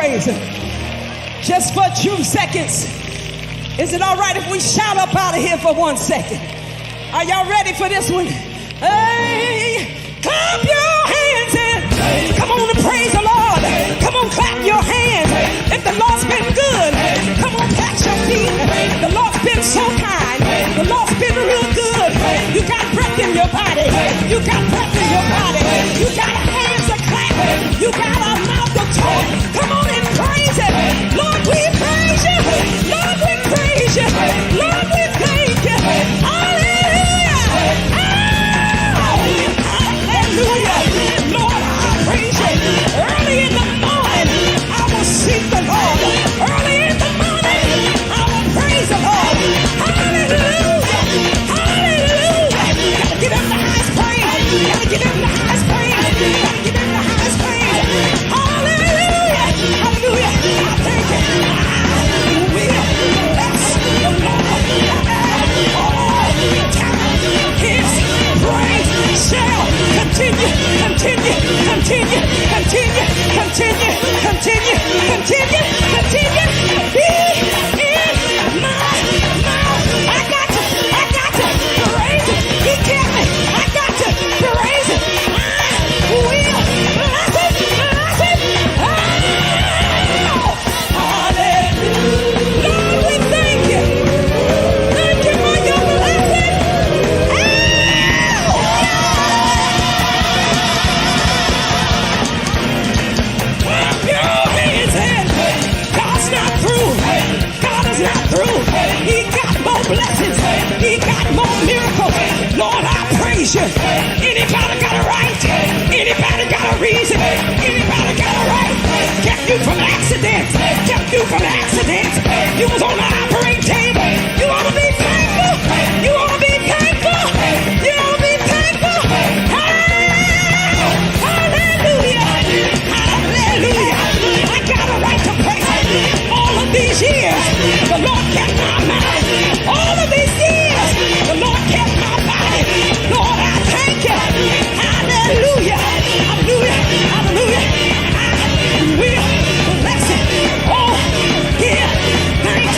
praise him. Just for 2 seconds. Is it all right if we shout up out of here for 1 second? Are y'all ready for this one? Hey, clap your hands and come on and praise the Lord. Come on, clap your hands. If the Lord's been good, come on, clap your feet. The Lord's been so kind. The Lord's been real good. You got breath in your body. You got breath in your body. You got hands to clap. You got a mouth to talk. Come on and praise him. Lord, we praise you. Lord, we praise you. Lord, we thank you. Hallelujah. Hallelujah. Lord, I praise you. Early in the morning, I will seek the Lord. Early in the morning, I will praise the Lord. Hallelujah. Hallelujah. Gotta give him the highest praise. Gotta give him the highest praise. Gotta give him the highest praise. Hallelujah. Hallelujah. I thank you. I will bless the Lord at all times. His praise shall continue, continue, continue, continue, continue, continue, continue, continue. Be in my mouth. I got to praise it. He kept me. I got to praise it. I will bless it, bless it. Oh, hallelujah. Lord, we thank you. Thank you for your blessing. Clap your hands and God's not through. God is not through. He got more blessings. He got more miracles. Lord, I praise you. Anybody got a right? Anybody got a reason? Anybody got a right? Kept you from accidents. Kept you from accidents. You was on the operating table. You ought to be thankful. You ought to be thankful. You ought to be thankful. Hallelujah. Hallelujah. I got a right to praise. All of these years, the Lord kept my mind. All of these years, the Lord kept my body. Lord, I thank you. Hallelujah. Hallelujah. Hallelujah. I will bless it. Oh, give thanks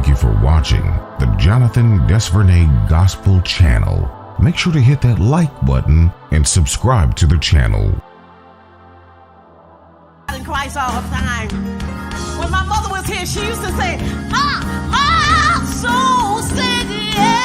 Thank you for watching the Jonathan DesVerney Gospel Channel. Make sure to hit that like button and subscribe to the channel. In Christ all the time. When my mother was here, she used to say, my soul said yeah.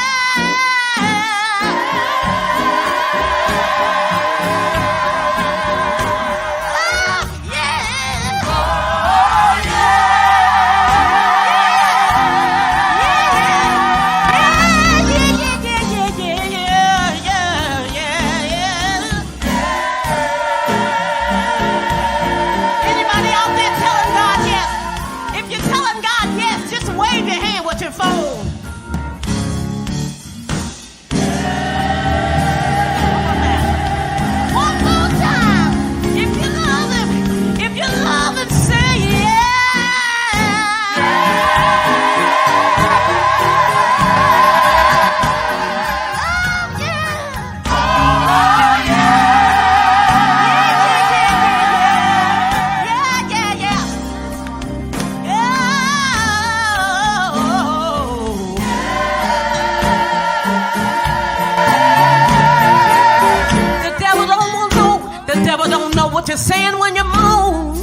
What you're saying when you moan,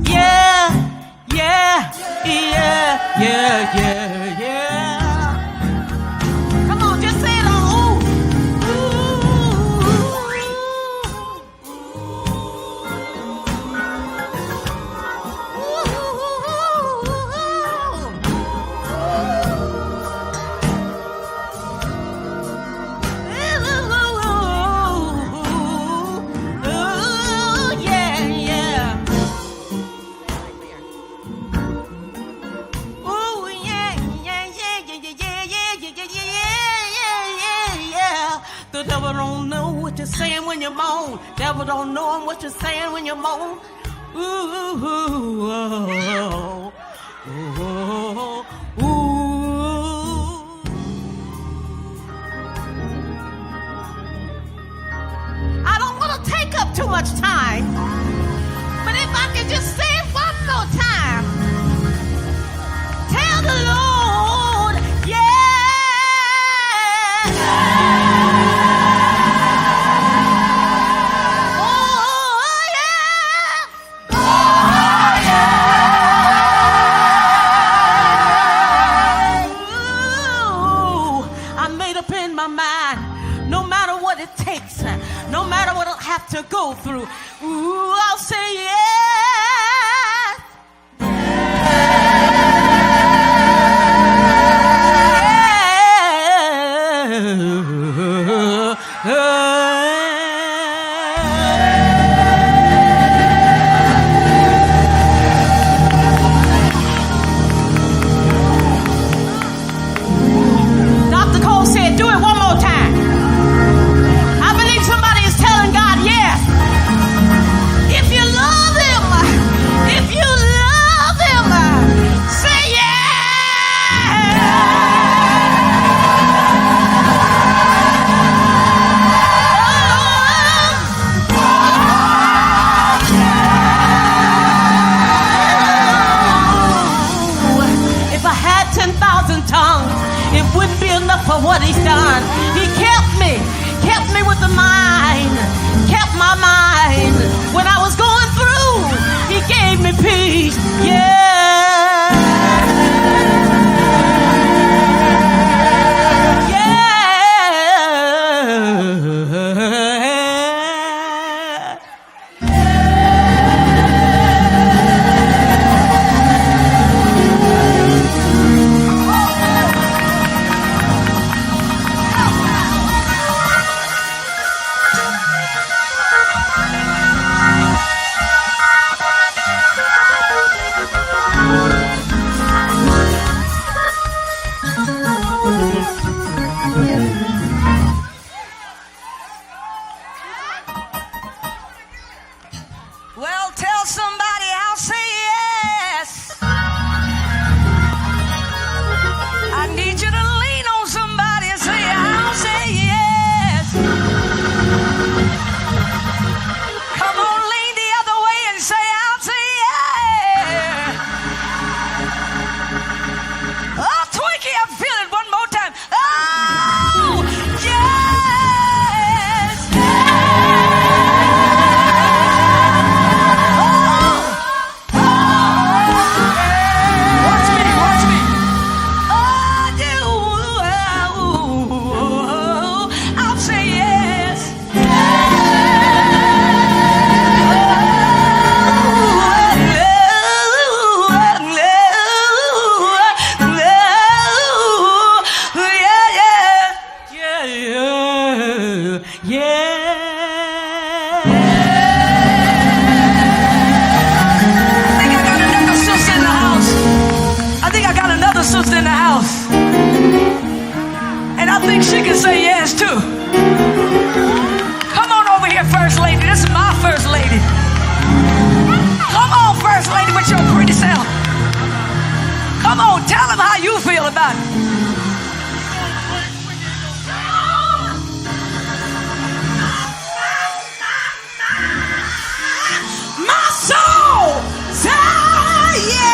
yeah, yeah, yeah, yeah, yeah, yeah. Come on, just say it on. The devil don't know what you're saying when you moan. Devil don't know what you're saying when you moan. Ooh, ooh, oh, oh, ooh. I don't want to take up too much time, but if I could just say it one more time, tell the Lord, yeah. No matter what I'll have to go through, ooh, I'll say yes. Dr. Cole said, do it one more time. For what he's done, he kept me with the mind, kept my mind. When I was going through, he gave me peace, yeah. God. My soul say yeah.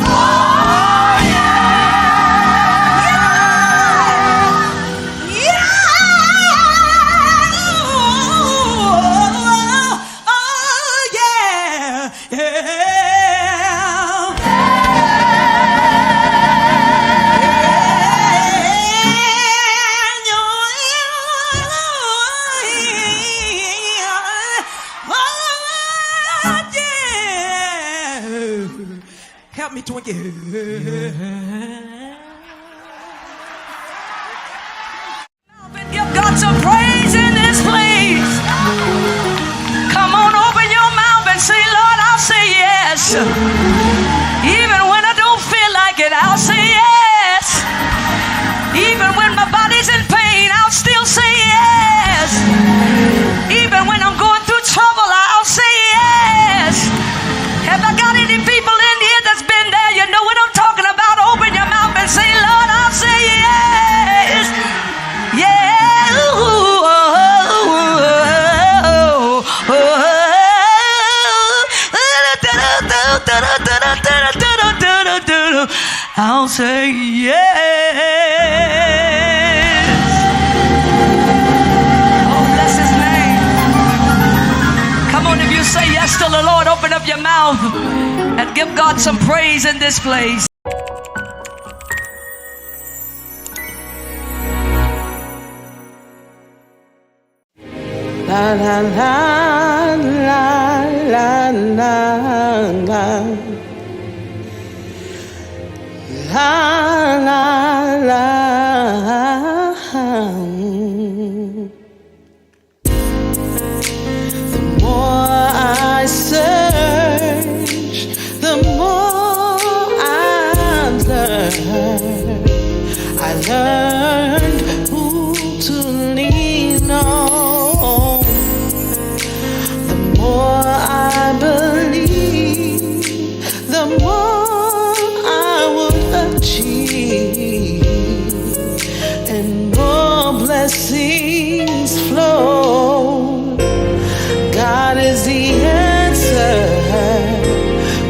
Oh yeah. Help me, Twinkie. Give God some praise in this place. Come on, open your mouth and say, Lord, I'll say yes. Even when I don't feel like it, I'll say yes. Even when my body's in pain, I'll still say yes. Even when I'm going through trouble, I'll say yes. Have I got any people in here that's been there? You know what I'm talking about. Open your mouth and say, Lord, I'll say yes. Yeah. I'll say yes. Oh, bless his name. Come on, if you say yes to the Lord, open up your mouth and give God some praise in this place. La la la la la la la la la la. The more I search, the more I learn. I learned who to lean on. The more I believe, the more I will achieve, and more blessings flow. God is the answer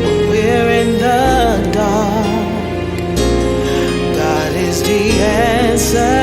when we're in the dark. God is the answer